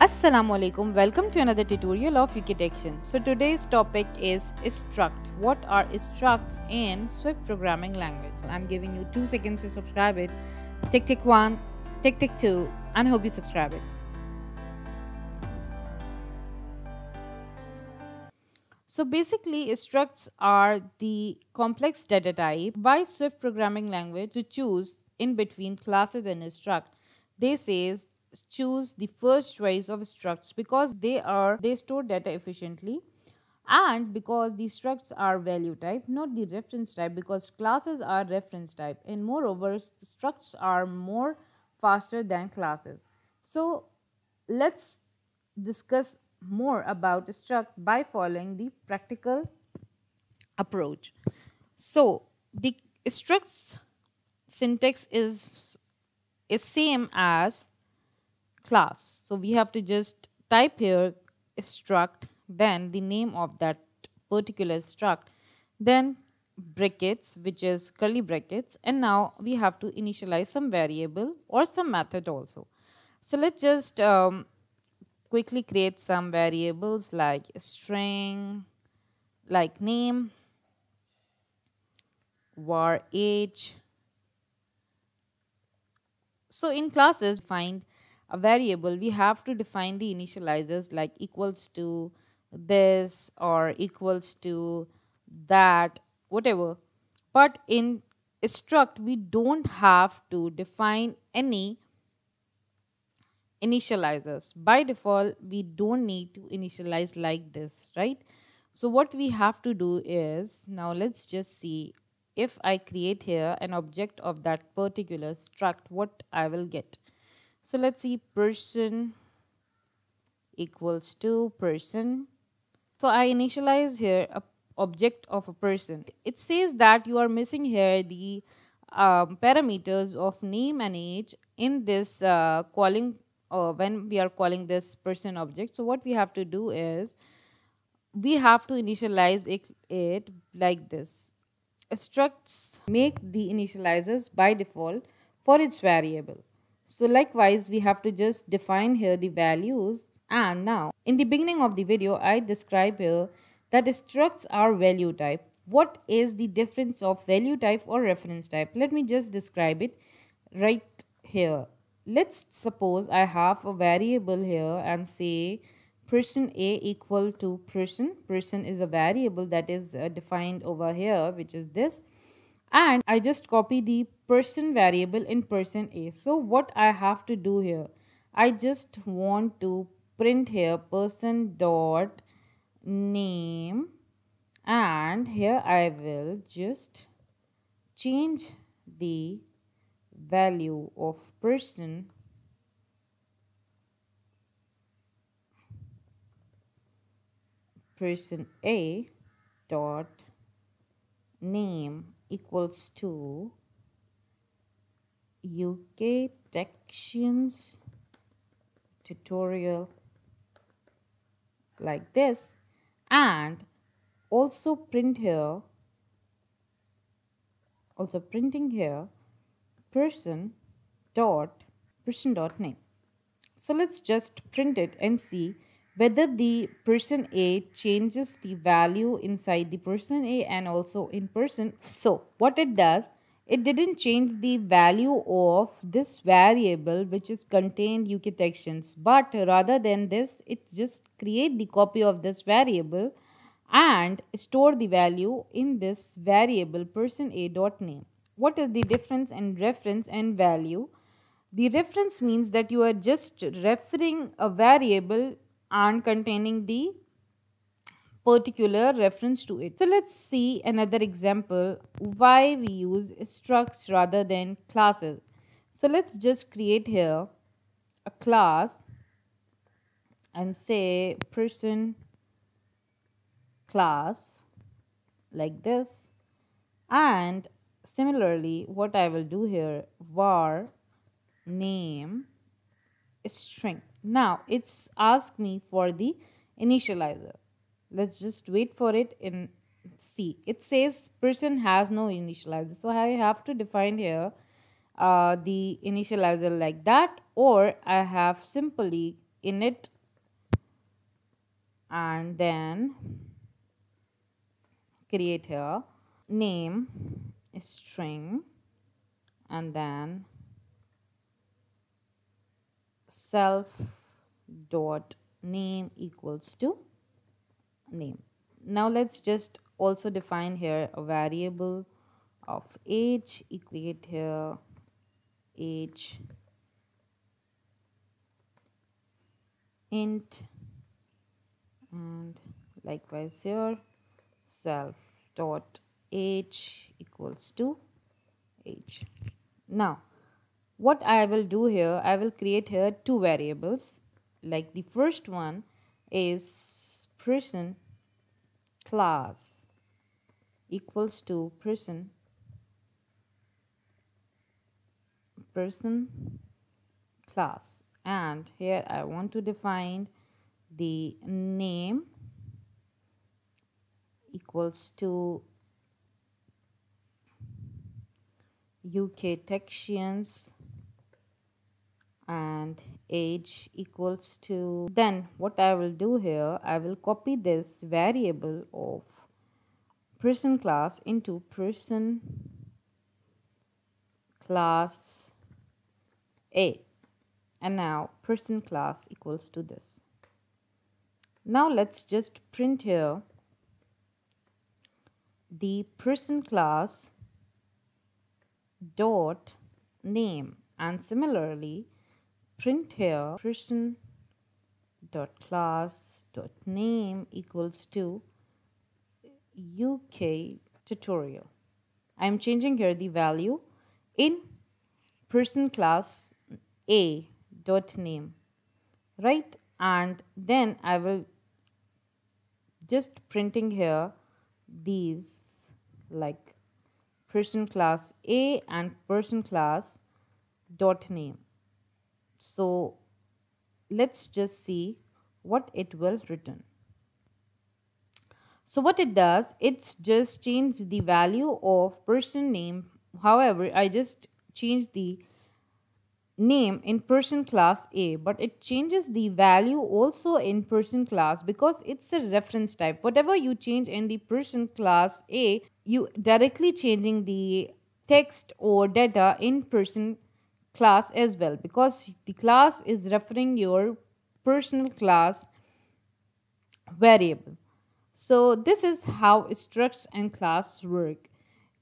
Assalamu alaikum, welcome to another tutorial of Detection. So today's topic is Struct. What are structs in Swift programming language? I'm giving you 2 seconds to subscribe it. Tick 1, tick 2, and hope you subscribe it. So basically, structs are the complex data type by Swift programming language to choose in between classes and struct. They says choose the first choice of structs because they store data efficiently, and because the structs are value type, not the reference type, because classes are reference type, and moreover structs are more faster than classes. So let's discuss more about struct by following the practical approach. So the structs syntax is same as class. So we have to just type here struct, then the name of that particular struct, then brackets, which is curly brackets, and now we have to initialize some variable or some method also. So let's just quickly create some variables like string, like name, var age. So in classes, find a variable, we have to define the initializers like equals to this or equals to that, whatever. But in struct, we don't have to define any initializers. By default, we don't need to initialize like this, right? So what we have to do is, now let's just see if I create here an object of that particular struct, what I will get. So let's see, person equals to person. So I initialize here a object of a person. It says that you are missing here the parameters of name and age in this calling when we are calling this person object. So what we have to do is we have to initialize it like this. Structs make the initializers by default for its variable. So likewise, we have to just define here the values. And now in the beginning of the video, I describe here that structs are value type. What is the difference of value type or reference type? Let me just describe it right here. Let's suppose I have a variable here and say person A equal to person. Person is a variable that is defined over here, which is this. And I just copy the person variable in person A. So what I have to do here, I just want to print here person dot name, and here I will just change the value of person A dot name equals to UK Detections tutorial like this, and also printing here person dot name. So let's just print it and see whether the person A changes the value inside the person A and also in person. So what it does, it didn't change the value of this variable which is contained UK detections, but rather than this, it just create the copy of this variable and store the value in this variable person A dot name. What is the difference in reference and value? The reference means that you are just referring a variable and containing the particular reference to it. So let's see another example why we use structs rather than classes. So let's just create here a class and say person class like this, and similarly what I will do here, var name string. Now it's asked me for the initializer. Let's just wait for it and see. It says person has no initializer, so I have to define here the initializer like that, or I have simply init and then create here name is string, and then self dot name equals to name. Now let's just also define here a variable of age. Create here age int, and likewise here self dot age equals to age. Now what I will do here, I will create here two variables. Like the first one is person class equals to person class, and here I want to define the name equals to UK Texians, and age equals to. Then what I will do here, I will copy this variable of person class into person class A, and now person class equals to this. Now let's just print here the person class dot name, and similarly print here person dot class dot name equals to UK tutorial. I am changing here the value in person class A dot name, right? And then I will just printing here these like person class A and person class dot name. So let's just see what it will return. So what it does, it's just change the value of person name. However, I just changed the name in person class A, but it changes the value also in person class because it's a reference type. Whatever you change in the person class A, you directly changing the text or data in person class as well, because the class is referring your personal class variable. So this is how structs and class work.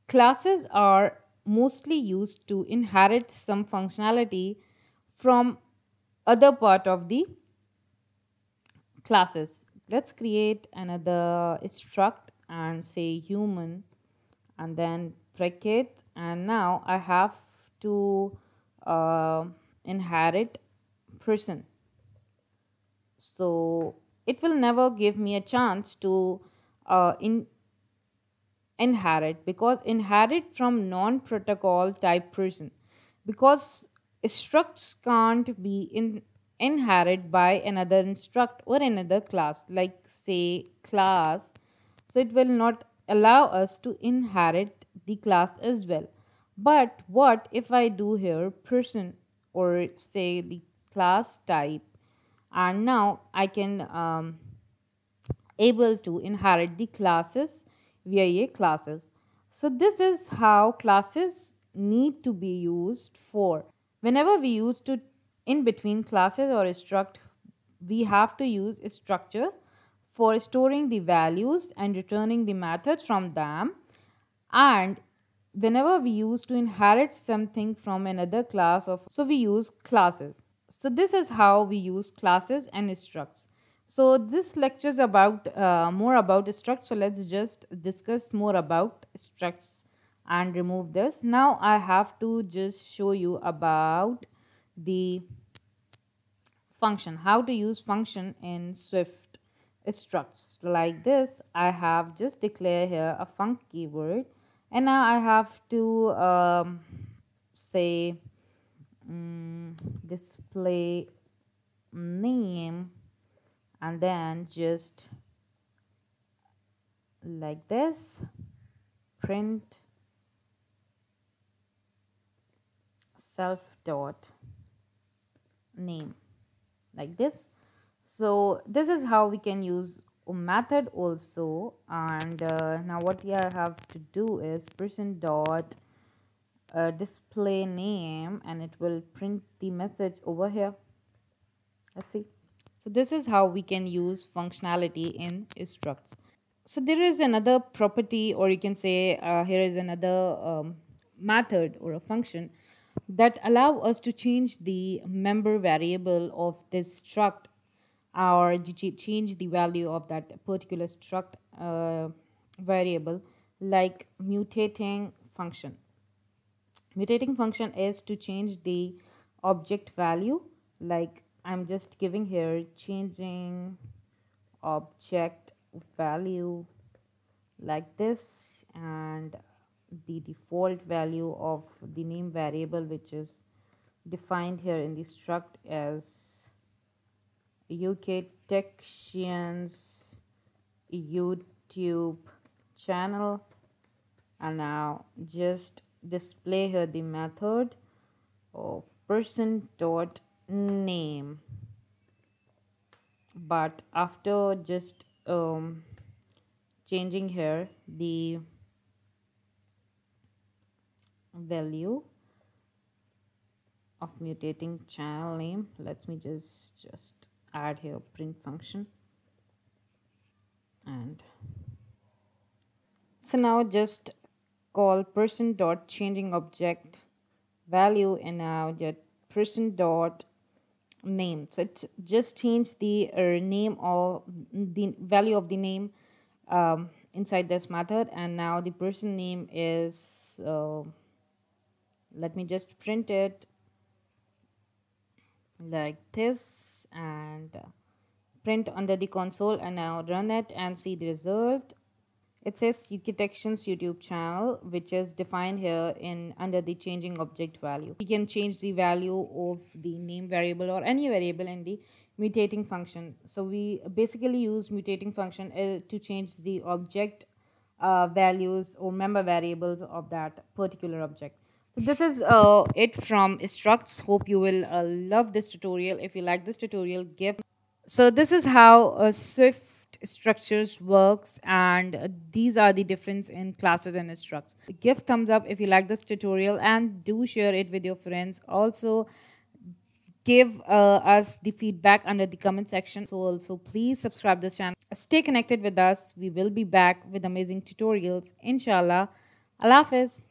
Classes are mostly used to inherit some functionality from other part of the classes. Let's create another struct and say human, and then bracket, and now I have to inherit person. So it will never give me a chance to inherit, because inherit from non-protocol type person, because structs can't be inherit by another struct or another class, like say class. So it will not allow us to inherit the class as well. But what if I do here person, or say the class type, and now I can able to inherit the classes via classes. So this is how classes need to be used for. Whenever we use to in between classes or struct, we have to use structures for storing the values and returning the methods from them. And whenever we use to inherit something from another class of, so we use classes. So this is how we use classes and structs. So this lecture is about more about structs. So let's just discuss more about structs and remove this. Now I have to just show you about the function, how to use function in Swift structs. Like this, I have just declare here a func keyword, and now I have to say display name, and then just like this print self dot name, like this. So this is how we can use a method also. And now what we have to do is person dot display name, and it will print the message over here. Let's see. So this is how we can use functionality in structs. So there is another property, or you can say here is another method or a function that allow us to change the member variable of this struct, or change the value of that particular struct variable, like mutating function. Mutating function is to change the object value, like I'm just giving here changing object value like this, and the default value of the name variable, which is defined here in the struct as UK Techians YouTube channel. And now just display here the method of person dot name, but after just changing here the value of mutating channel name, let me just add here print function. And so now just call person dot changing object value, and now just person dot name. So it's just change the name of the value of the name inside this method, and now the person name is let me just print it like this, and print under the console, and now run it and see the result. It says Detections YouTube channel, which is defined here in under the changing object value. We can change the value of the name variable or any variable in the mutating function. So we basically use mutating function to change the object values or member variables of that particular object. So this is it from Structs. Hope you will love this tutorial. If you like this tutorial, give. So this is how Swift structures works, and these are the difference in classes and structs. Give thumbs up if you like this tutorial, and do share it with your friends. Also give us the feedback under the comment section. So also please subscribe this channel. Stay connected with us. We will be back with amazing tutorials, inshallah. Allah Hafiz.